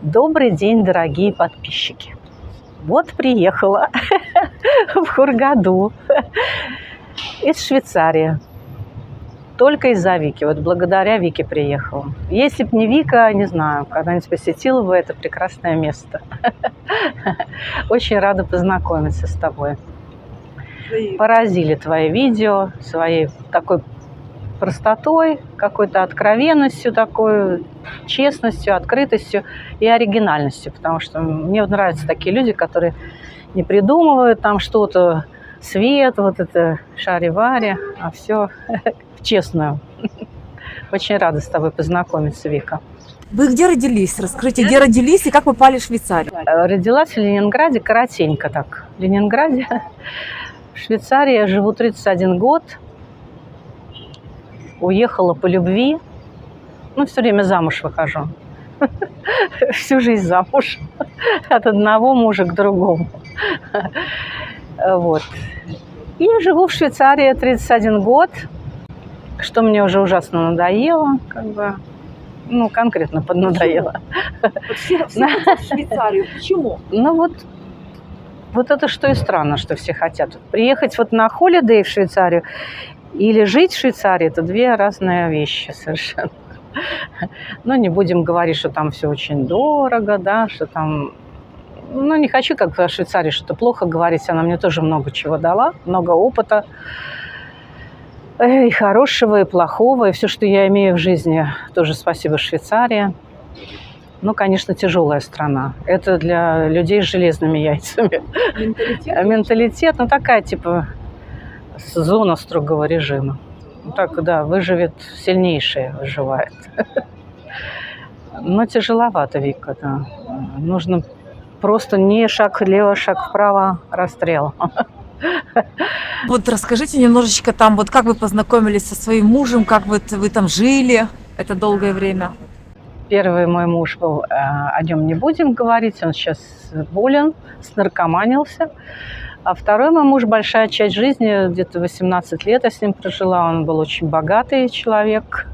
Добрый день, дорогие подписчики. Вот приехала в Хургаду из Швейцарии. Только из-за Вики. Вот благодаря Вике приехала. Если б не Вика, не знаю, когда-нибудь посетила бы это прекрасное место. Очень рада познакомиться с тобой. Поразили твои видео своей такой простотой, какой-то откровенностью такой, честностью, открытостью и оригинальностью. Потому что мне вот нравятся такие люди, которые не придумывают там что-то, свет, вот это шари-вари, а все честную. Очень рада с тобой познакомиться, Вика. Вы где родились? Расскажите, где родились и как попали в Швейцарию? Родилась в Ленинграде, коротенько так. В Ленинграде, в Швейцарии я живу 31 год. Уехала по любви. Ну, все время замуж выхожу. Всю жизнь замуж. От одного мужа к другому. Вот. И живу в Швейцарии 31 год, что мне уже ужасно надоело, как бы, ну, конкретно поднадоело. Все хотят в Швейцарию. Почему? Ну, вот это что и странно, что все хотят. Приехать вот на холидей в Швейцарию или жить в Швейцарии – это две разные вещи совершенно. Ну, не будем говорить, что там все очень дорого, да, что там… Ну, не хочу, как в Швейцарии, что-то плохо говорить. Она мне тоже много чего дала, много опыта. И хорошего, и плохого. И все, что я имею в жизни, тоже спасибо Швейцарии. Ну, конечно, тяжелая страна. Это для людей с железными яйцами. Менталитет, ну, такая, типа, зона строгого режима. Так, да, выживет сильнейший, выживает. Но тяжеловато, Вика, да. Нужно просто не шаг влево, шаг вправо, расстрел. Вот расскажите немножечко там, вот как вы познакомились со своим мужем, как вы там жили это долгое время? Первый мой муж был, о нем не будем говорить, он сейчас болен, снаркоманился. А второй мой муж, большая часть жизни, где-то 18 лет я с ним прожила. Он был очень богатый человек,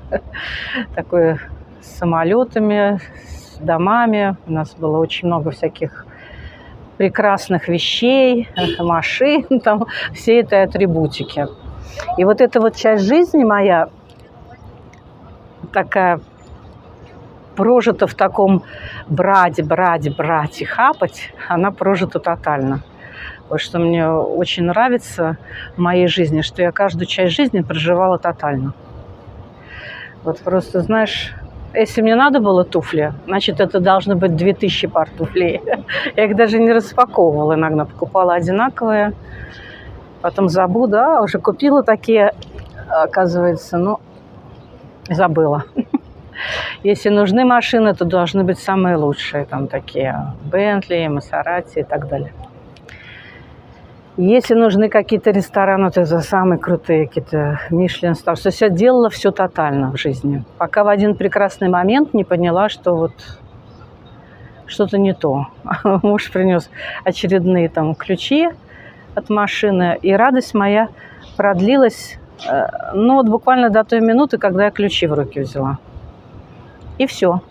такой с самолетами, с домами. У нас было очень много всяких прекрасных вещей, машин, там, все этой атрибутики. И вот эта вот часть жизни моя такая прожита в таком брать и хапать, она прожита тотально. Вот что мне очень нравится в моей жизни, что я каждую часть жизни проживала тотально. Вот просто, знаешь, если мне надо было туфли, значит, это должно быть 2000 пар туфлей. Я их даже не распаковывала иногда, покупала одинаковые, потом забуду, уже купила такие, оказывается, ну, забыла. Если нужны машины, то должны быть самые лучшие, там такие Бентли, Масерати и так далее. Если нужны какие-то рестораны, то это самые крутые какие-то Мишлен Стар. То есть я делала все тотально в жизни. Пока в один прекрасный момент не поняла, что вот что-то не то. Муж принес очередные там ключи от машины, и радость моя продлилась, ну вот буквально до той минуты, когда я ключи в руки взяла. И все.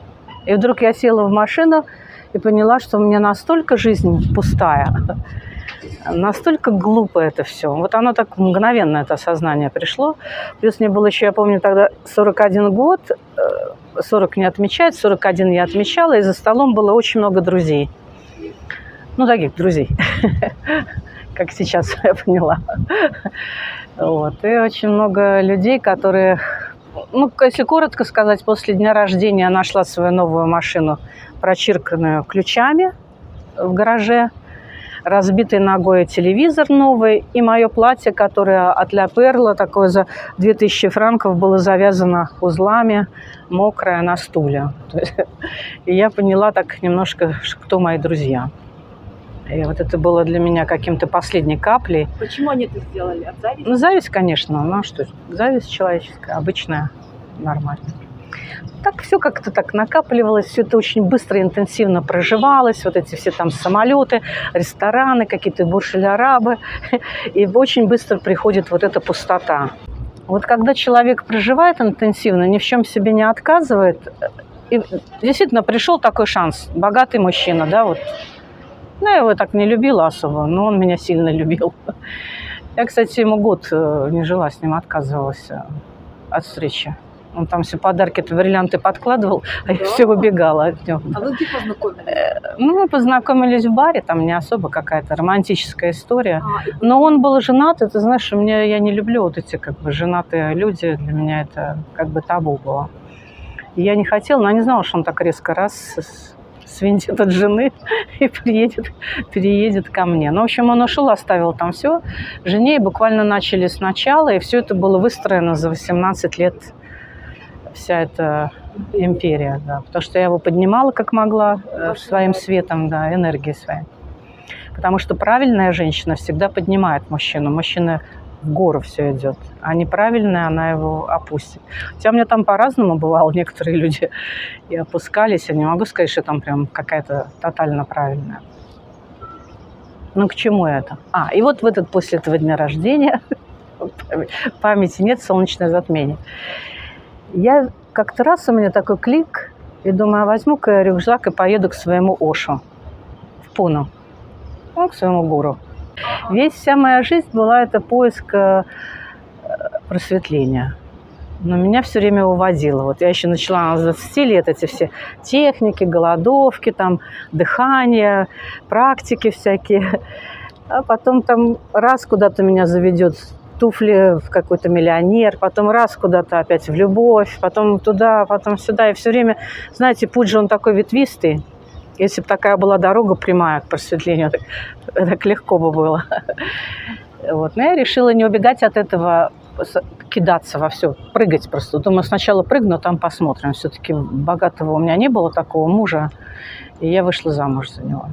И вдруг я села в машину и поняла, что у меня настолько жизнь пустая, настолько глупо это все. Вот оно так мгновенно, это осознание пришло. Плюс мне было еще, я помню, тогда 41 год, 40 не отмечают, 41 я отмечала, и за столом было очень много друзей. Ну, таких друзей, как сейчас я поняла. Вот. И очень много людей, которые… Ну, если коротко сказать, после дня рождения я нашла свою новую машину, прочирканную ключами в гараже, разбитый ногой телевизор новый, и мое платье, которое от Ля Перла, такое за 2000 франков, было завязано узлами, мокрое на стуле. И я поняла так немножко, кто мои друзья. И вот это было для меня каким-то последней каплей. Почему они это сделали? От зависти? Ну, зависть, конечно. Ну, что, зависть человеческая, обычная, нормальная. Так все как-то так накапливалось, все это очень быстро и интенсивно проживалось. Вот эти все там самолеты, рестораны, какие-то бурж-аль-арабы. И очень быстро приходит вот эта пустота. Вот когда человек проживает интенсивно, ни в чем себе не отказывает, И действительно пришел такой шанс. Богатый мужчина, да, вот. Ну, я его так не любила особо, но он меня сильно любил. Я, кстати, ему год не жила с ним, отказывалась от встречи. Он там все подарки-то, бриллианты подкладывал, а я все выбегала от него. А вы где познакомились? Ну, мы познакомились в баре, там не особо какая-то романтическая история. Но он был женат, и ты знаешь, я не люблю вот эти как бы женатые люди, для меня это как бы табу было. И я не хотела, но я не знала, что он так резко свинтит от жены и переедет ко мне. Ну, в общем, он ушел, оставил там все жене, и буквально начали сначала, и все это было выстроено за 18 лет, вся эта империя, да. Потому что я его поднимала как могла своим светом, да, энергией своей. Потому что правильная женщина всегда поднимает мужчину. Мужчина в гору все идет, а неправильная она его опустит. Хотя у меня там по-разному бывало. Некоторые люди и опускались. Я не могу сказать, что там прям какая-то тотально правильная. Ну, к чему это? И вот после этого дня рождения, памяти нет, солнечное затмение. Я как-то раз у меня такой клик, и думаю, возьму-ка я рюкзак и поеду к своему Ошу в Пуну, к своему гуру. Вся моя жизнь была это поиск просветления. Но меня все время уводило. Вот я еще начала с 20 лет эти все техники, голодовки, там, дыхание, практики всякие. А потом там раз куда-то меня заведет туфли в какой-то миллионер, потом раз куда-то опять в любовь, потом туда, потом сюда. И все время, знаете, путь же он такой ветвистый. Если бы такая была дорога прямая к просветлению, так легко бы было. Вот. Но я решила не убегать от этого, кидаться во все, прыгать просто. Думаю, сначала прыгну, там посмотрим. Все-таки богатого у меня не было, такого мужа, и я вышла замуж за него.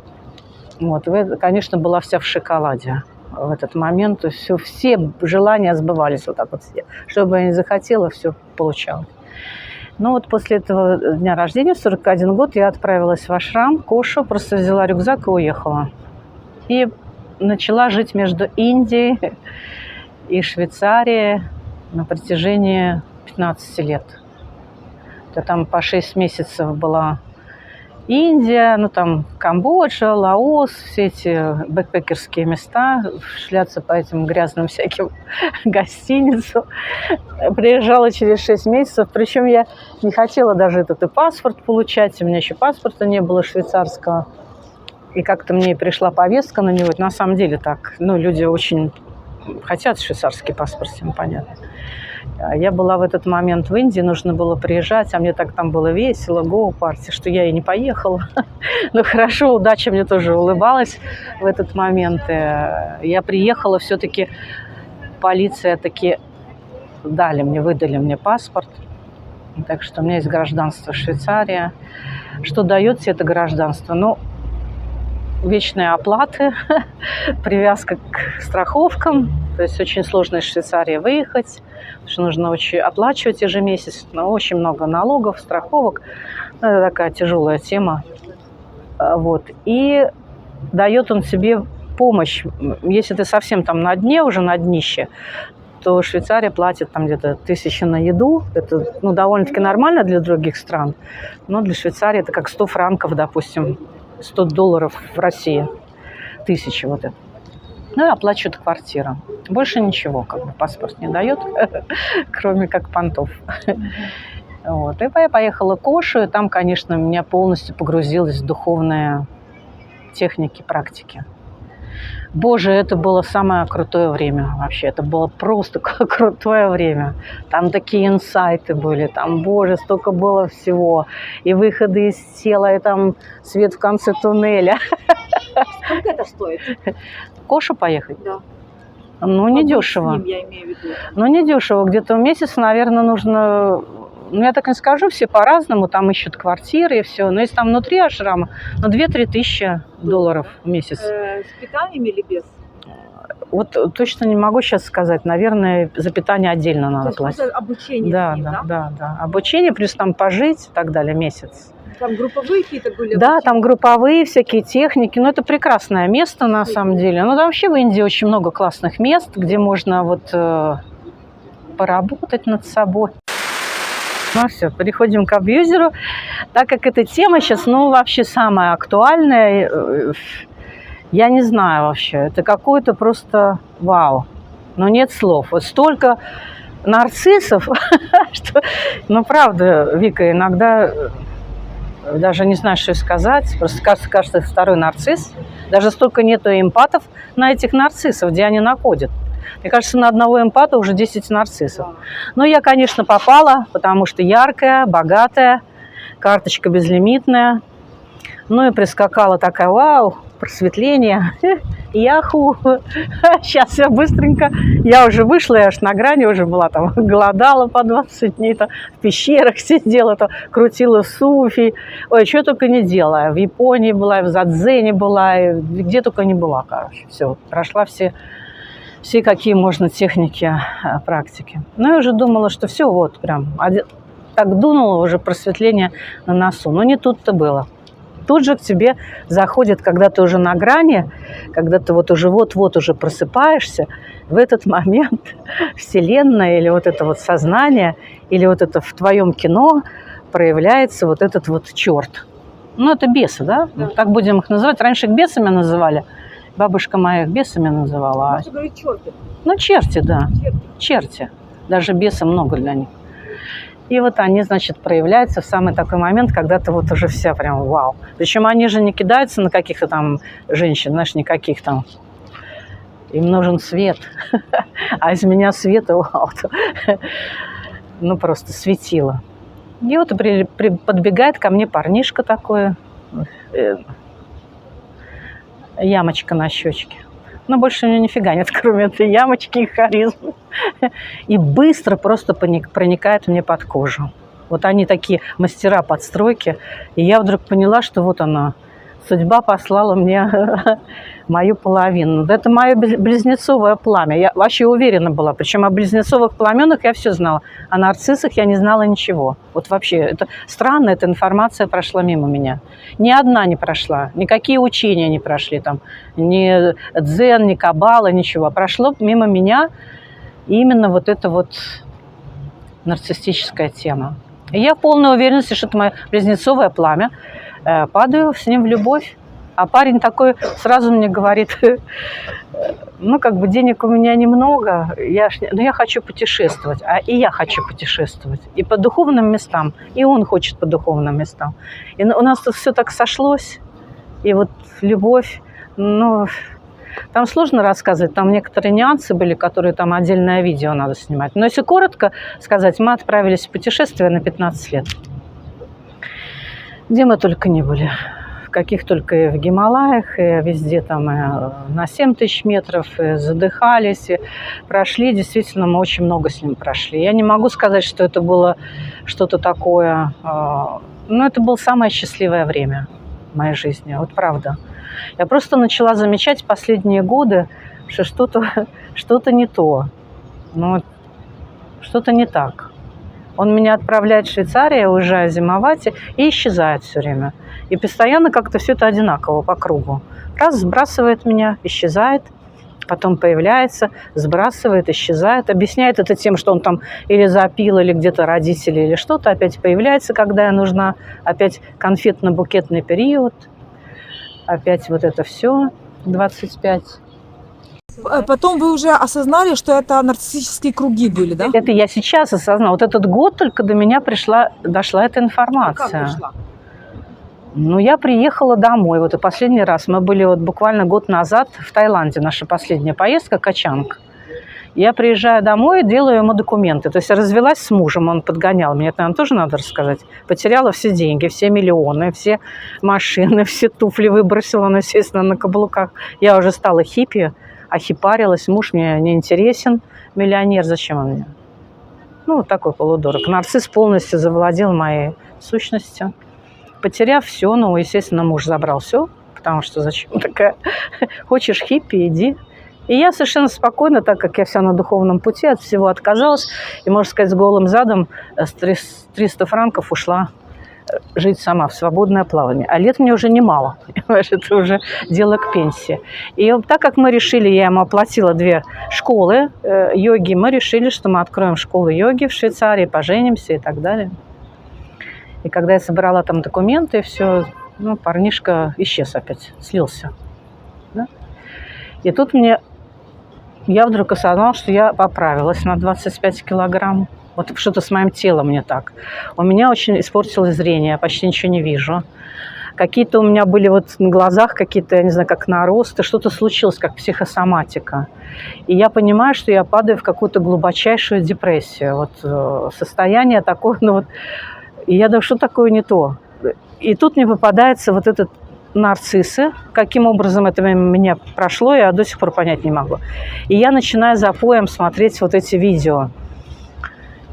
Вот. И, конечно, была вся в шоколаде в этот момент. То есть все желания сбывались вот так вот. Что бы я ни захотела, все получалось. Ну вот после этого дня рождения, в 41 год, я отправилась в ашрам, к Ошу, просто взяла рюкзак и уехала. И начала жить между Индией и Швейцарией на протяжении 15 лет. Я там по 6 месяцев была Индия, ну там Камбоджа, Лаос, все эти бэкпекерские места, шляться по этим грязным всяким гостиницам. Приезжала через 6 месяцев, причем я не хотела даже этот и паспорт получать, у меня еще паспорта не было швейцарского. И как-то мне пришла повестка на него. Это на самом деле так, люди очень хотят швейцарский паспорт, всем понятно. Я была в этот момент в Индии, нужно было приезжать, а мне так там было весело, гоу-парти, что я и не поехала. Но хорошо, удача мне тоже улыбалась в этот момент. Я приехала, все-таки полиция таки выдали мне паспорт. Так что у меня есть гражданство Швейцария. Что дает тебе это гражданство? Вечные оплаты, привязка к страховкам. То есть очень сложно из Швейцарии выехать, потому что нужно оплачивать ежемесячно, очень много налогов, страховок. Это такая тяжелая тема. Вот. И дает он себе помощь. Если ты совсем там на дне, уже на днище, то Швейцария платит там где-то 1000 на еду. Это довольно-таки нормально для других стран. Но для Швейцарии это как 100 франков, допустим, $100 в России. 1000 вот это. И оплачивают квартиру. Больше ничего, паспорт не дает, кроме как понтов. Вот. И я поехала к Ошу, и там, конечно, меня полностью погрузилась в духовные техники, практики. Боже, это было самое крутое время вообще. Это было просто крутое время. Там такие инсайты были. Там, боже, столько было всего. И выходы из тела, и там свет в конце туннеля. Сколько это стоит? К Ошу поехать? Да. Недешево. С ним, я имею в виду. Недешево. Где-то в месяц, наверное, нужно... я так не скажу, все по-разному. Там ищут квартиры и все. Но если там внутри ашрама, 2-3 тысячи $3 в месяц. С питанием или без? Вот точно не могу сейчас сказать. Наверное, за питание отдельно надо платить. Обучение да, с ним, да. Обучение, плюс там пожить и так далее, месяц. Там групповые какие-то были? Да, там групповые всякие техники. Это прекрасное место на самом деле. Там вообще в Индии очень много классных мест, где можно поработать над собой. Ну все, переходим к абьюзеру. Так как эта тема сейчас, ну, вообще самая актуальная, я не знаю вообще, это какой-то просто вау. Но нет слов. Вот столько нарциссов, что, ну, правда, Вика, иногда даже не знаю, что и сказать. Просто кажется, второй нарцисс. Даже столько нету эмпатов на этих нарциссов, где они находят. Мне кажется, на одного эмпата уже 10 нарциссов. Но я, конечно, попала, потому что яркая, богатая, карточка безлимитная. Ну и прискакала такая, вау, просветление, яху. Сейчас я быстренько, я уже вышла, я аж на грани уже была, там, голодала по 20 дней, там, в пещерах сидела, там, крутила суфи. Ой, что только не делала. В Японии была, в Задзене была, где только не была, короче. Все, прошла все какие можно техники, практики. Ну, я уже думала, что все, вот, прям, так дунула уже просветление на носу. Но не тут-то было. Тут же к тебе заходит, когда ты уже на грани, когда ты вот уже вот-вот уже просыпаешься, в этот момент Вселенная или вот это вот сознание, или вот это в твоем кино проявляется вот этот вот черт. Ну, это бесы, да? Да. Так будем их называть. Раньше их бесами называли. Бабушка моя их бесами называла. Можно говорить черти. Ну, черти, да. Черти. Даже беса много для них. И вот они, значит, проявляются в самый такой момент, когда ты вот уже вся прям вау. Причем они же не кидаются на каких-то там женщин, знаешь, никаких там. Им нужен свет. А из меня света, вау. Ну, просто светило. И вот подбегает ко мне парнишка такой. Ямочка на щечке. Но больше у него нифига нет, кроме этой ямочки и харизмы. И быстро просто проникает мне под кожу. Вот они такие мастера подстройки. И я вдруг поняла, что вот она, судьба послала мне мою половину. Это мое близнецовое пламя. Я вообще уверена была. Причем о близнецовых пламенах я все знала. О нарциссах я не знала ничего. Вот вообще, это странно, эта информация прошла мимо меня. Ни одна не прошла. Никакие учения не прошли там. Ни дзен, ни каббала, ничего. Прошло мимо меня именно вот эта вот нарциссическая тема. И я в полной уверенности, что это мое близнецовое пламя. Падаю с ним в любовь. А парень такой сразу мне говорит, ну, как бы денег у меня немного, но я хочу путешествовать, и я хочу путешествовать. И по духовным местам, и он хочет по духовным местам. И у нас тут все так сошлось, и вот любовь, ну, там сложно рассказывать, там некоторые нюансы были, которые там отдельное видео надо снимать. Но если коротко сказать, мы отправились в путешествие на 15 лет. Где мы только не были. Каких только и в Гималаях, и везде там и на 7 тысяч метров, и задыхались, и прошли. Действительно, мы очень много с ним прошли. Я не могу сказать, что это было что-то такое, но это было самое счастливое время в моей жизни, вот правда. Я просто начала замечать последние годы, что что-то не то, ну, что-то не так. Он меня отправляет в Швейцарию, я уезжаю зимовать и исчезает все время. И постоянно как-то все это одинаково по кругу. Раз сбрасывает меня, исчезает, потом появляется, сбрасывает, исчезает. Объясняет это тем, что он там или запил, или где-то родители, или что-то. Опять появляется, когда я нужна. Опять конфетно-букетный период. Опять вот это все, 25. Потом вы уже осознали, что это нарциссические круги были, да? Это я сейчас осознала. Вот этот год только до меня дошла эта информация. А как пришла? Ну, я приехала домой. Вот и последний раз мы были вот буквально год назад в Таиланде. Наша последняя поездка, Качанг. Я приезжаю домой, делаю ему документы. То есть развелась с мужем, он подгонял меня. Это, наверное, тоже надо рассказать. Потеряла все деньги, все миллионы, все машины, все туфли выбросила, ну, естественно, на каблуках. Я уже стала хиппи. Охипарилась, муж мне не интересен, миллионер, зачем он мне? Ну, вот такой полудурок. Нарцисс полностью завладел моей сущностью. Потеряв все, ну, естественно, муж забрал все, потому что зачем такая? Хочешь хиппи, иди. И я совершенно спокойно, так как я вся на духовном пути, от всего отказалась. И, можно сказать, с голым задом с 300 франков ушла жить сама в свободное плавание. А лет мне уже немало, понимаешь, это уже дело к пенсии. И вот так как мы решили, я ему оплатила 2 школы йоги, мы решили, что мы откроем школу йоги в Швейцарии, поженимся и так далее. И когда я собирала там документы, все, ну, парнишка исчез опять, слился. Да? И тут я вдруг осознала, что я поправилась на 25 килограмм. Вот что-то с моим телом не так. У меня очень испортилось зрение, я почти ничего не вижу. Какие-то у меня были вот на глазах какие-то, я не знаю, как наросты, что-то случилось, как психосоматика. И я понимаю, что я падаю в какую-то глубочайшую депрессию. Вот состояние такое, ну вот. И я думаю, что такое не то? И тут мне попадается вот этот нарциссы. Каким образом это меня прошло, я до сих пор понять не могу. И я начинаю запоем смотреть вот эти видео.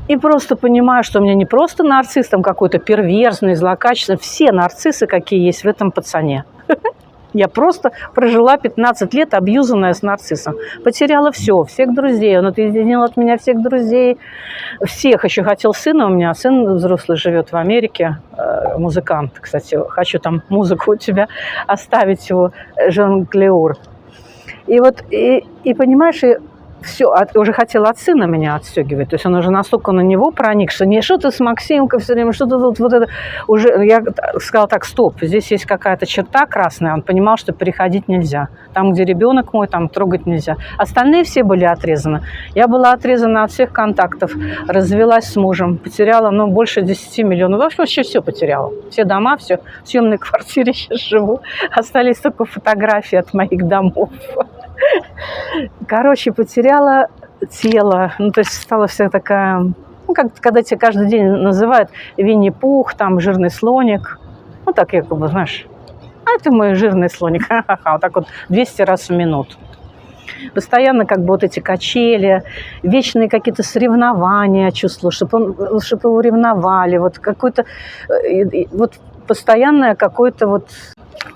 И просто понимаю, что у меня не просто нарцисс, там какой-то перверзный, злокачественный. Все нарциссы, какие есть в этом пацане. Я просто прожила 15 лет абьюзанная с нарциссом. Потеряла все, всех друзей. Он отъединил от меня всех друзей. Всех. Еще хотел сына. У меня сын взрослый живет в Америке. Музыкант, кстати. Хочу там музыку у тебя оставить его. Жонглер. И вот, и понимаешь, все, уже хотел от сына меня отстегивать. То есть он уже настолько на него проник, что не что-то с Максимкой все время, что-то тут вот это. Уже я сказала так, стоп, здесь есть какая-то черта красная. Он понимал, что переходить нельзя. Там, где ребенок мой, там трогать нельзя. Остальные все были отрезаны. Я была отрезана от всех контактов, развелась с мужем, потеряла, ну, больше 10 миллионов. Вообще все потеряла. Все дома, все. В съемной квартире сейчас живу. Остались только фотографии от моих домов. Короче, потеряла тело, ну, то есть стала вся такая, ну, как когда тебя каждый день называют Винни-Пух, там, жирный слоник, ну, так я как бы, знаешь, а это мой жирный слоник, ха-ха-ха, вот так вот 200 раз в минуту. Постоянно как бы вот эти качели, вечные какие-то соревнования чувствовала, чтобы его ревновали, вот какой-то, вот постоянное какое-то вот,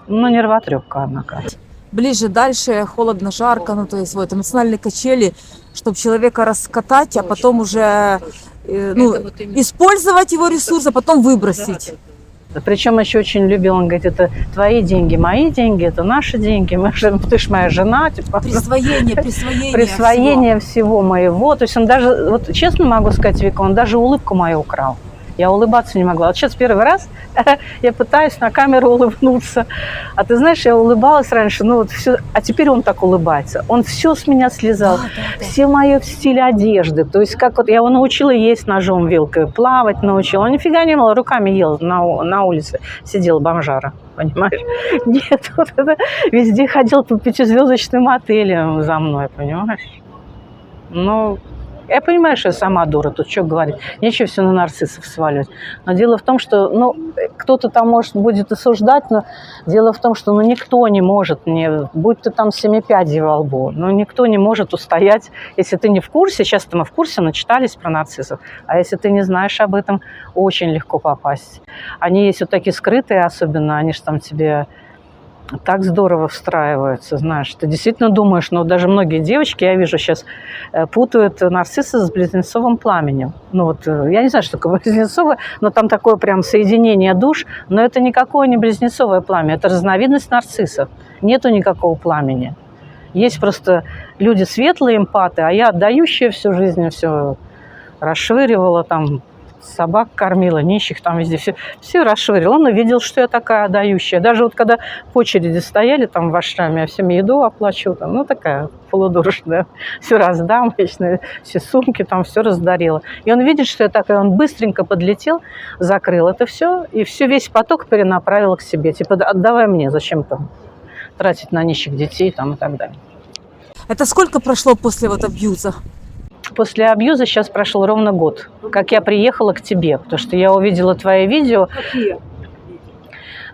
ну, нервотрепка, однако. Ближе, дальше, холодно, жарко, ну то есть вот эмоциональные качели, чтобы человека раскатать, а потом уже ну, использовать его ресурс, а потом выбросить. Причем еще очень любил, он говорит, это твои деньги, мои деньги, это наши деньги, ты ж моя жена. Типа, присвоение всего моего. То есть он даже, вот честно могу сказать, Вика, он даже улыбку мою украл. Я улыбаться не могла. Вот сейчас первый раз я пытаюсь на камеру улыбнуться. А ты знаешь, я улыбалась раньше, ну вот все, а теперь он так улыбается. Он все с меня слезал, все мои стиль одежды. То есть как вот я его научила есть ножом, вилкой, плавать научила. Он нифига не ел, руками ел на улице. Сидел бомжара, понимаешь? Нет, вот это везде ходил по 5-звездочным отелям за мной, понимаешь? Ну... Я понимаю, что я сама дура, тут что говорить. Нечего все на нарциссов сваливать. Но дело в том, что, ну, кто-то там, может, будет осуждать, но дело в том, что, ну, никто не может, будь ты там 7 пядей во лбу, но никто не может устоять, если ты не в курсе, сейчас-то мы в курсе, начитались про нарциссов, а если ты не знаешь об этом, очень легко попасть. Они есть вот такие скрытые особенно, они же там тебе... так здорово встраиваются, знаешь. Ты действительно думаешь, но даже многие девочки, я вижу, сейчас путают нарцисса с близнецовым пламенем. Ну вот, я не знаю, что такое близнецовое, но там такое прям соединение душ, но это никакое не близнецовое пламя, это разновидность нарциссов. Нету никакого пламени. Есть просто люди светлые, эмпаты, а я отдающая всю жизнь, все расшвыривала там, собак кормила, нищих там везде, все расшвырила. Он увидел, что я такая отдающая. Даже вот когда в очереди стояли там в ашраме, я всем еду оплачу, там, ну такая полудурочная, все раздам, вечно, все сумки там, все раздарила. И он видит, что я такая, он быстренько подлетел, закрыл это все, и все, весь поток перенаправил к себе. Типа, отдавай мне, зачем там тратить на нищих детей там и так далее. Это сколько прошло после вот абьюза? После абьюза сейчас прошел ровно год, как я приехала к тебе, потому что я увидела твои видео.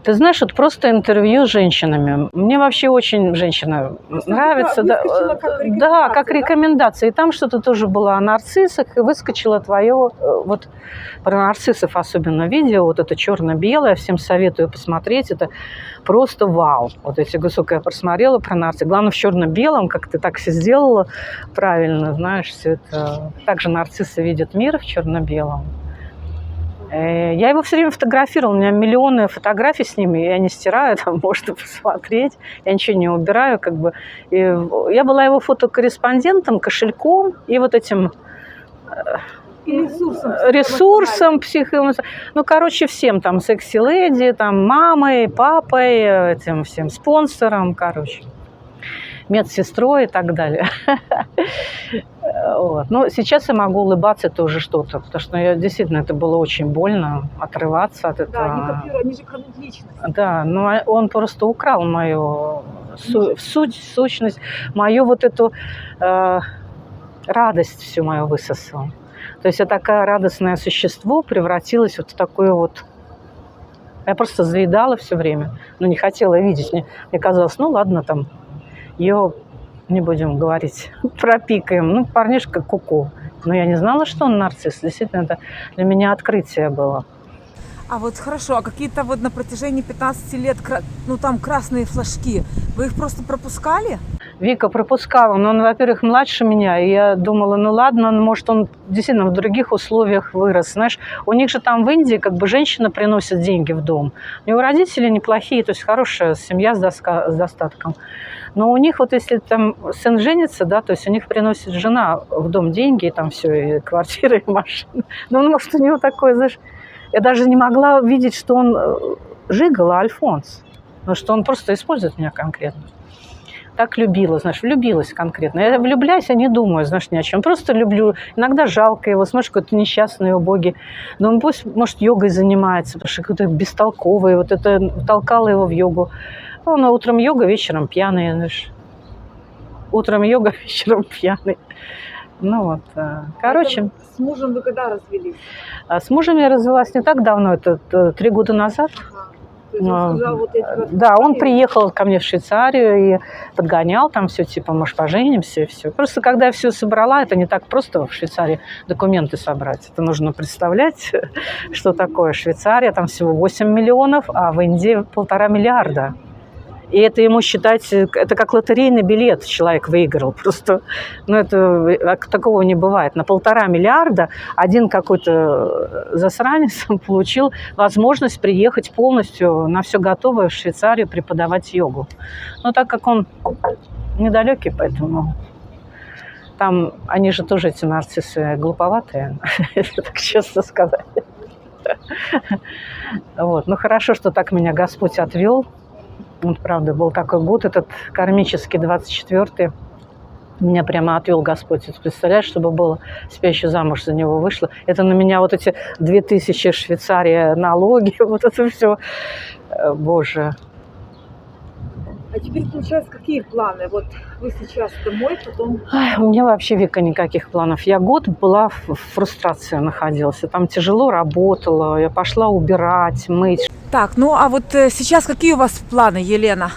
Ты знаешь, вот просто интервью с женщинами. Мне вообще очень женщина нравится. Да, как рекомендация. И там что-то тоже было о нарциссах, и выскочило твое, вот про нарциссов особенно видео, вот это черно-белое, всем советую посмотреть, это просто вау. Вот эти гусок я просмотрела про нарциссов. Главное, в черно-белом, как ты так все сделала правильно, знаешь, все это. Также нарциссы видят мир в черно-белом. Я его все время фотографировала, у меня миллионы фотографий с ним, я не стираю, там можно посмотреть, я ничего не убираю, как бы. И я была его фотокорреспондентом, кошельком и вот этим ресурсом ну, короче, всем, там, секси-леди, там, мамой, папой, этим всем спонсором, короче, медсестрой и так далее. Вот. Но сейчас я могу улыбаться, это уже что-то, потому что действительно это было очень больно, отрываться от этого. Да, они же крадут личность. Да, но он просто украл мою сущность, мою вот эту радость всю мою высосал. То есть я такое радостное существо превратилась вот в такое вот... Я просто заедала все время, но не хотела видеть. Мне казалось, ну ладно, там, ее не будем говорить, пропикаем. Ну, парнишка куку. Но я не знала, что он нарцисс. Действительно, это для меня открытие было. А вот хорошо, а какие-то вот на протяжении 15 лет, ну там красные флажки, вы их просто пропускали? Вика пропускала, но он, во-первых, младше меня, и я думала, ну ладно, может, он действительно в других условиях вырос. Знаешь, у них же там в Индии как бы женщина приносит деньги в дом. У него родители неплохие, то есть хорошая семья с достатком. Но у них вот если там сын женится, да, то есть у них приносит жена в дом деньги, и там все, и квартира, и машина. Ну, может, у него такое, знаешь, я даже не могла видеть, что он жигало, Альфонс. Но что он просто использует меня конкретно. Так любила, знаешь, влюбилась конкретно. Я влюбляюсь, я не думаю, знаешь, ни о чем. Просто люблю. Иногда жалко его, смотришь, какой-то несчастный, убогий. Думаю, пусть, может, йогой занимается, потому что какой-то бестолковый. Вот это толкала его в йогу. Он утром йога, вечером пьяный, знаешь. Утром йога, вечером пьяный. Ну вот, короче. С мужем вы когда развелись? С мужем я развелась не так давно, это 3 года назад. Да, он приехал ко мне в Швейцарию и подгонял там все, типа, может, поженимся и все. Просто когда я все собрала, это не так просто в Швейцарии документы собрать. Это нужно представлять, что такое Швейцария. Там всего 8 миллионов, а в Индии 1,5 миллиарда. И это ему считать, это как лотерейный билет человек выиграл. Просто, ну, это такого не бывает. На 1,5 миллиарда один какой-то засранец получил возможность приехать полностью на все готовое в Швейцарию преподавать йогу. Но так как он недалекий, поэтому там они же тоже, эти нарциссы, глуповатые, если так честно сказать. Вот. Ну, хорошо, что так меня Господь отвел. Вот, правда, был такой год, этот кармический, 24-й. Меня прямо отвел Господь. Ты представляешь, чтобы было, я еще замуж за него вышла. Это на меня вот эти 2000 Швейцария налоги, вот это все. Боже. А теперь, получается, какие планы? Вот вы сейчас домой, потом... У меня вообще, Вика, никаких планов. Я год была в фрустрации находилась. Я там тяжело работала, я пошла убирать, мыть. Так, ну а вот сейчас какие у вас планы, Елена?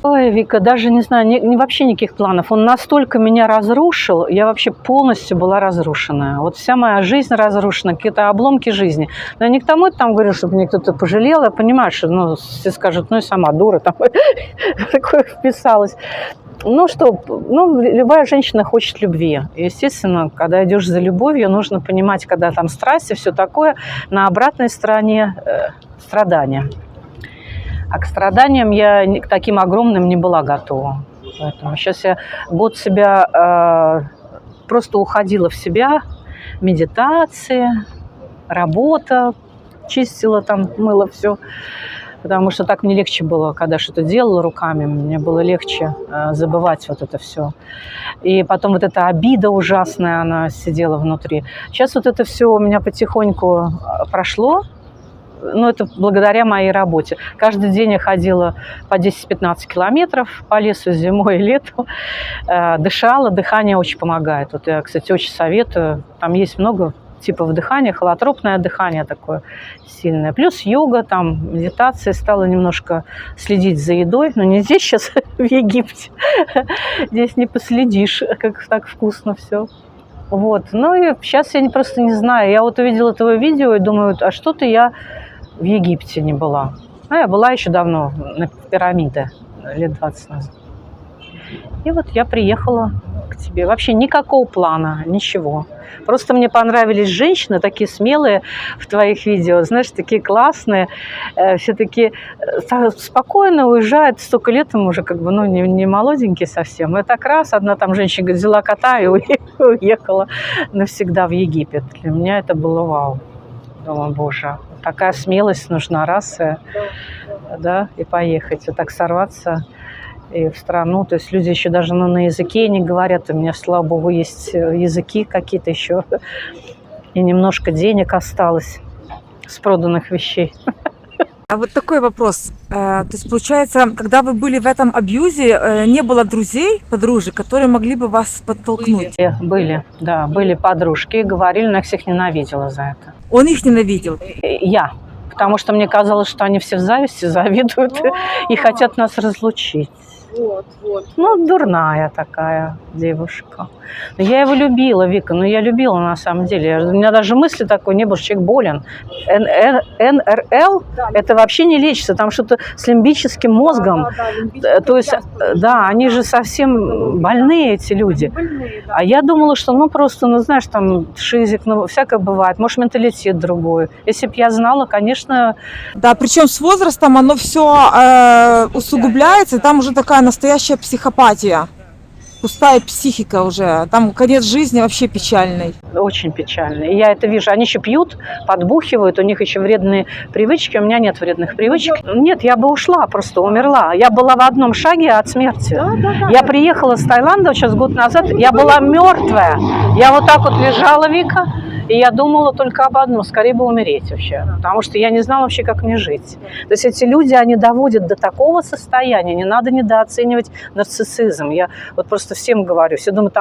Ой, Вика, даже не знаю, вообще никаких планов. Он настолько меня разрушил, я вообще полностью была разрушенная. Вот вся моя жизнь разрушена, какие-то обломки жизни. Но я не к тому это там говорю, чтобы мне кто-то пожалел. Я понимаю, что ну, все скажут, ну и сама дура там такое вписалась. Ну что, ну, любая женщина хочет любви. Естественно, когда идешь за любовью, нужно понимать, когда там страсть и все такое, на обратной стороне страдания. А к страданиям я к таким огромным не была готова. Поэтому сейчас я год себя просто уходила в себя. Медитации, работа, чистила там, мыла все. Потому что так мне легче было, когда что-то делала руками. Мне было легче забывать вот это все. И потом вот эта обида ужасная, она сидела внутри. Сейчас вот это все у меня потихоньку прошло. Ну, это благодаря моей работе. Каждый день я ходила по 10-15 километров по лесу зимой и летом. Дышала. Дыхание очень помогает. Вот я, кстати, очень советую. Там есть много типов дыхания. Холотропное дыхание такое сильное. Плюс йога, там, медитация. Стала немножко следить за едой. Но не здесь сейчас, в Египте. Здесь не последишь, как так вкусно все. Вот. Ну и сейчас я просто не знаю. Я вот увидела этого видео и думаю, а что-то я в Египте не была. Ну, я была еще давно на пирамиде, лет 20 назад. И вот я приехала к тебе. Вообще никакого плана, ничего. Просто мне понравились женщины, такие смелые в твоих видео, знаешь, такие классные, все такие спокойно уезжают, столько лет им уже, как бы, ну, не молоденькие совсем. И так раз, одна там женщина говорит, взяла кота и уехала навсегда в Египет. Для меня это было вау. Думаю, боже, такая смелость нужна, раз, да, и поехать, вот так сорваться и в страну. То есть люди еще даже на языке не говорят. У меня, слава богу, есть языки какие-то еще. И немножко денег осталось с проданных вещей. А вот такой вопрос. То есть, получается, когда вы были в этом абьюзе, не было друзей, подружек, которые могли бы вас подтолкнуть? Были, да, были подружки, говорили, но я всех ненавидела за это. Он их ненавидел? Я. Потому что мне казалось, что они все в зависти, завидуют и хотят нас разлучить. Вот. Ну, дурная такая девушка. Но я его любила, Вика, но я любила на самом деле. У меня даже мысли такой не было, что человек болен. НРЛ это вообще не лечится, там что-то с лимбическим мозгом. То есть, да, они же совсем больные, эти люди. А я думала, что, ну, просто, ну, знаешь, там шизик, ну, всякое бывает. Может, менталитет другой. Если бы я знала, конечно... Да, причем с возрастом оно все усугубляется, и там уже такая настоящая психопатия. Пустая психика уже. Там конец жизни вообще печальный. Очень печально. И я это вижу. Они еще пьют, подбухивают, у них еще вредные привычки. У меня нет вредных привычек. Нет, я бы ушла, просто умерла. Я была в одном шаге от смерти. Я приехала с Таиланда сейчас год назад, я была мертвая. Я вот так вот лежала, Вика, и я думала только об одном, скорее бы умереть вообще. Потому что я не знала вообще, как мне жить. То есть эти люди, они доводят до такого состояния. Не надо недооценивать нарциссизм. Я вот просто всем говорю. Все думают,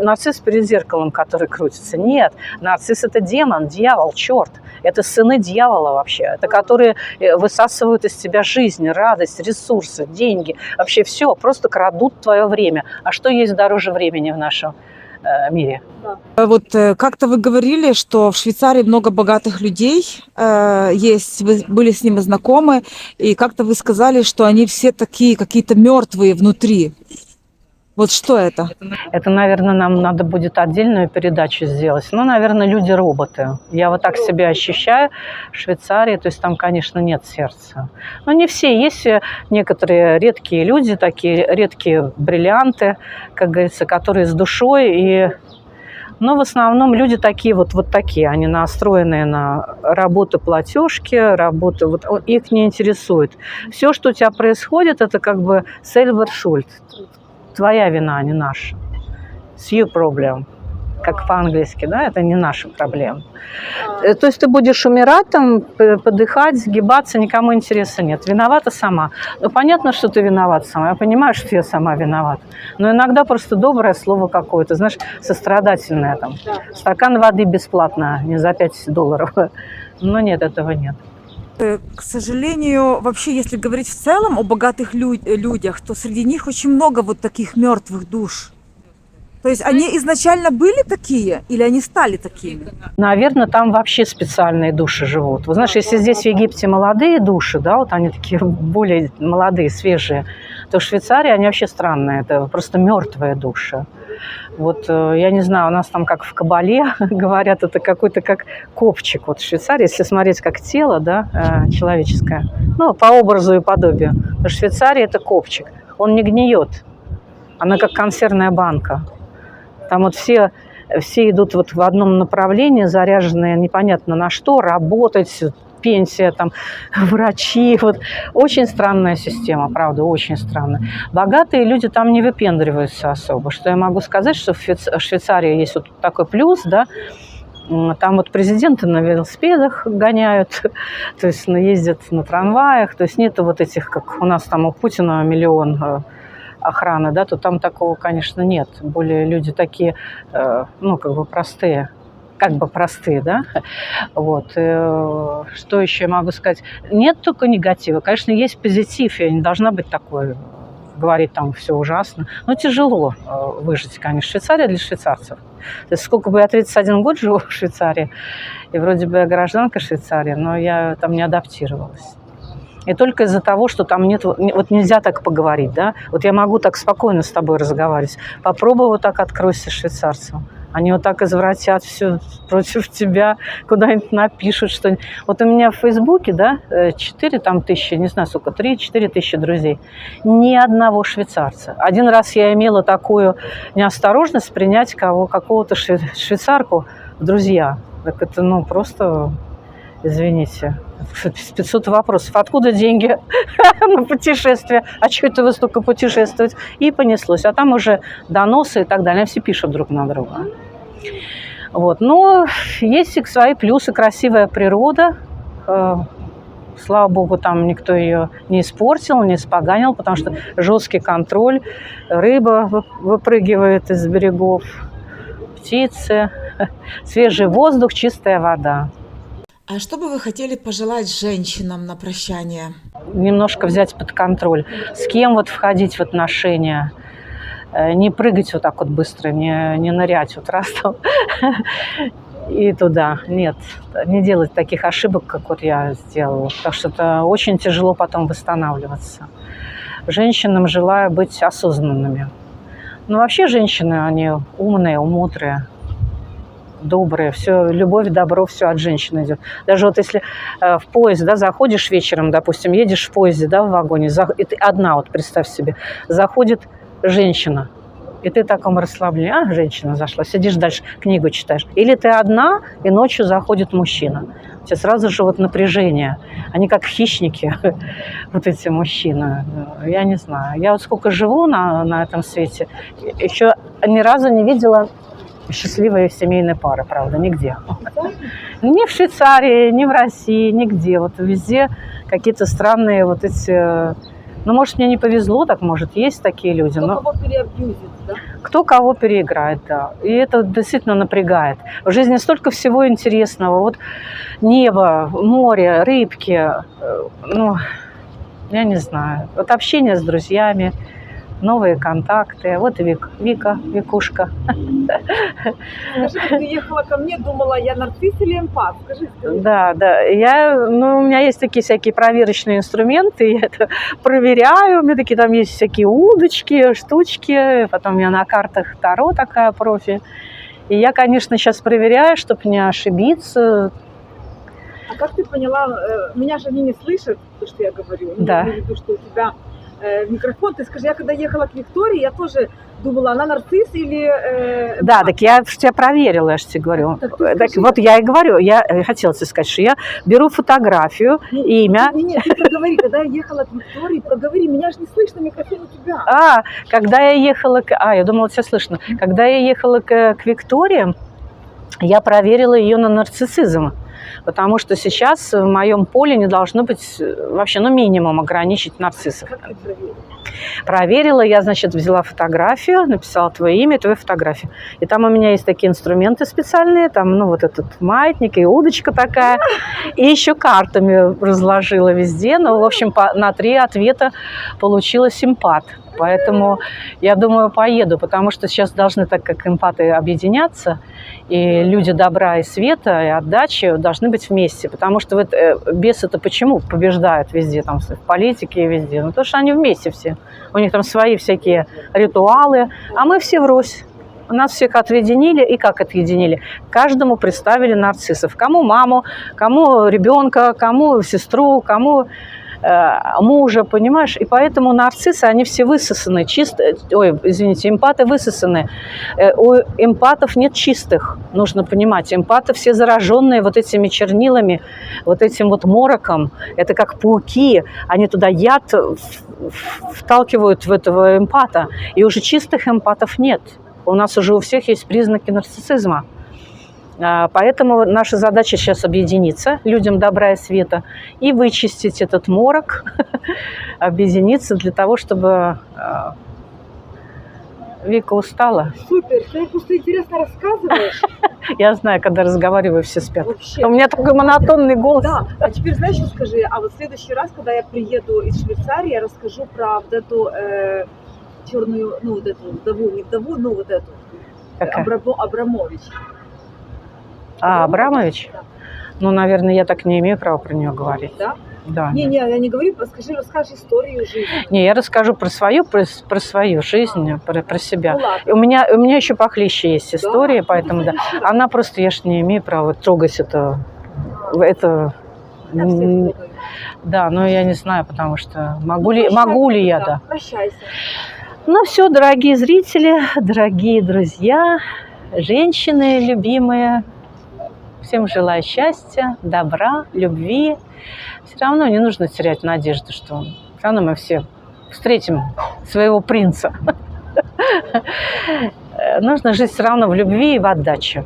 нарцисс перед зеркалом, который крутится. Нет, нарцисс – это демон, дьявол, черт. Это сыны дьявола вообще. Это которые высасывают из тебя жизнь, радость, ресурсы, деньги. Вообще все, просто крадут твое время. А что есть дороже времени в нашем мире? Вот как-то вы говорили, что в Швейцарии много богатых людей есть, вы были с ними знакомы, и как-то вы сказали, что они все такие какие-то мертвые внутри. Вот что это? Это, наверное, нам надо будет отдельную передачу сделать. Ну, наверное, люди-роботы. Я вот так себя ощущаю в Швейцарии. То есть там, конечно, нет сердца. Но не все. Есть некоторые редкие люди, такие редкие бриллианты, как говорится, которые с душой. Но в основном люди такие вот такие. Они настроенные на работу, платежки, работу. Вот их не интересует. Все, что у тебя происходит, это как бы selber schuld. Твоя вина, не наша. It's your problem. Как по-английски, да, это не наша проблема. То есть ты будешь умирать, там, подыхать, сгибаться, никому интереса нет. Виновата сама. Ну, понятно, что ты виновата сама. Я понимаю, что я сама виновата. Но иногда просто доброе слово какое-то, знаешь, сострадательное. Там. Стакан воды бесплатно, не за $5. Но нет, этого нет. К сожалению, вообще, если говорить в целом о богатых людях, то среди них очень много вот таких мертвых душ. То есть они изначально были такие или они стали такими? Наверное, там вообще специальные души живут. Вы знаешь, если здесь в Египте молодые души, да, вот они такие более молодые, свежие, то в Швейцарии они вообще странные. Это просто мертвые души. Вот, я не знаю, у нас там как в Кабале говорят, это какой-то как копчик. Вот в Швейцарии, если смотреть как тело, да, человеческое, ну, по образу и подобию, то в Швейцарии это копчик. Он не гниет. Она как консервная банка. Там вот все идут вот в одном направлении, заряженные непонятно на что, работать, пенсия, там, врачи. Вот. Очень странная система, правда, очень странная. Богатые люди там не выпендриваются особо. Что я могу сказать, что в Швейцарии есть вот такой плюс, да, там вот президенты на велосипедах гоняют, то есть ездят на трамваях, то есть нету вот этих, как у нас там у Путина миллион охраны, да, то там такого, конечно, нет. Более люди такие, ну, как бы простые, да, вот. Что еще я могу сказать? Нет только негатива, конечно, есть позитив, я не должна быть такой, говорить там все ужасно, но тяжело выжить, конечно, Швейцария для швейцарцев. То есть сколько бы я 31 год живу в Швейцарии, и вроде бы я гражданка Швейцарии, но я там не адаптировалась. И только из-за того, что там нет, вот нельзя так поговорить, да? Вот я могу так спокойно с тобой разговаривать. Попробуй вот так откройся швейцарцам. Они вот так извратят все против тебя, куда-нибудь напишут что-нибудь. Вот у меня в Фейсбуке, да, 4 там тысячи, не знаю сколько, 3-4 тысячи друзей. Ни одного швейцарца. Один раз я имела такую неосторожность принять какого-то швейцарку в друзья. Так это, ну, просто... Извините, 500 вопросов. Откуда деньги на путешествие? А что это вы столько путешествовать? И понеслось. А там уже доносы и так далее. Они все пишут друг на друга. Вот. Но есть и свои плюсы. Красивая природа. Слава богу, там никто ее не испортил, не испоганил, потому что жесткий контроль. Рыба выпрыгивает из берегов, птицы, свежий воздух, чистая вода. А что бы вы хотели пожелать женщинам на прощание? Немножко взять под контроль. С кем вот входить в отношения. Не прыгать вот так вот быстро, не нырять вот раз там и туда. Нет, не делать таких ошибок, как вот я сделала. Потому что это очень тяжело потом восстанавливаться. Женщинам желаю быть осознанными. Но вообще женщины, они умные, мудрые. Добрые, все, любовь, добро, все от женщины идет. Даже вот если в поезд, да, заходишь вечером, допустим, едешь в поезде, да, в вагоне, и ты одна, вот представь себе, заходит женщина, и ты в таком расслаблении, женщина зашла, сидишь дальше, книгу читаешь. Или ты одна, и ночью заходит мужчина. У тебя сразу же вот напряжение. Они как хищники, вот эти мужчины. Я не знаю. Я вот сколько живу на этом свете, еще ни разу не видела счастливые семейные пары, правда, нигде. Ни в Швейцарии, ни в России, нигде. Вот везде какие-то странные вот эти... Ну, может, мне не повезло, так может, есть такие люди. Кто кого переабьюзит, да? Кто кого переиграет, да. И это действительно напрягает. В жизни столько всего интересного. Вот небо, море, рыбки. Ну, я не знаю. Вот общение с друзьями, новые контакты. Вот и Викушка. Скажи, ты ехала ко мне, думала, я нарцисс или эмпат? Скажи. Да. У меня есть такие всякие проверочные инструменты, я это проверяю. У меня такие там есть всякие удочки, штучки. Потом у меня на картах Таро такая профи. И я, конечно, сейчас проверяю, чтобы не ошибиться. А как ты поняла, меня же они не слышат, то, что я говорю. Да. Я имею в виду, что у тебя микрофон. Ты скажи, я когда ехала к Виктории, я тоже думала, она нарцисс или... Да, так я тебя проверила, я же тебе говорю. Так вот я и говорю, я хотела тебе сказать, что я беру фотографию, имя. Нет, ты проговори, когда я ехала к Виктории, проговори, меня же не слышно, микрофон у тебя. Когда я ехала... я думала, тебя слышно. Когда я ехала к Виктории, я проверила ее на нарциссизм. Потому что сейчас в моем поле не должно быть вообще, минимум ограничить нарциссов. Как ты проверила? Проверила, я, значит, взяла фотографию, написала твое имя, твою фотографию. И там у меня есть такие инструменты специальные, там, вот этот маятник и удочка такая. И еще картами разложила везде. В общем, на 3 ответа получила симпат. Поэтому я думаю, поеду, потому что сейчас должны, так как эмпаты, объединяться, и люди добра и света, и отдачи должны быть вместе. Потому что бесы-то почему побеждают везде, там, в политике и везде? Потому что они вместе все. У них там свои всякие ритуалы, а мы все врозь. Нас всех отъединили, и как отъединили? Каждому представили нарциссов. Кому маму, кому ребенка, кому сестру, кому... мужа, понимаешь? И поэтому нарциссы, они все высосаны, эмпаты высосаны. У эмпатов нет чистых, нужно понимать. Эмпаты все зараженные вот этими чернилами, вот этим вот мороком. Это как пауки, они туда яд вталкивают в этого эмпата. И уже чистых эмпатов нет. У нас уже у всех есть признаки нарциссизма. Поэтому наша задача сейчас объединиться, людям добра и света, и вычистить этот морок, объединиться для того, чтобы... Вика устала. Супер, ты просто интересно рассказываешь. Я знаю, когда разговариваю, все спят. Вообще. У меня такой монотонный голос. Да, а теперь знаешь, что скажи, а вот в следующий раз, когда я приеду из Швейцарии, я расскажу про вот эту черную, вот эту вдову, не вдову, но вот эту. Абрамович. Абрамович? Да. Наверное, я так не имею права про нее говорить. Да? Да. Не, я не говорю, расскажи историю жизни. Не, я расскажу про свою жизнь, про себя. Ну ладно. И у меня еще похлеще есть история, поэтому да. Она просто, я ж не имею права трогать это. Да, но я не знаю, потому что могу ли я, да. Прощайся. Ну все, дорогие зрители, дорогие друзья, женщины любимые, всем желаю счастья, добра, любви. Все равно не нужно терять надежду, что все равно мы все встретим своего принца. Нужно жить все равно в любви и в отдаче.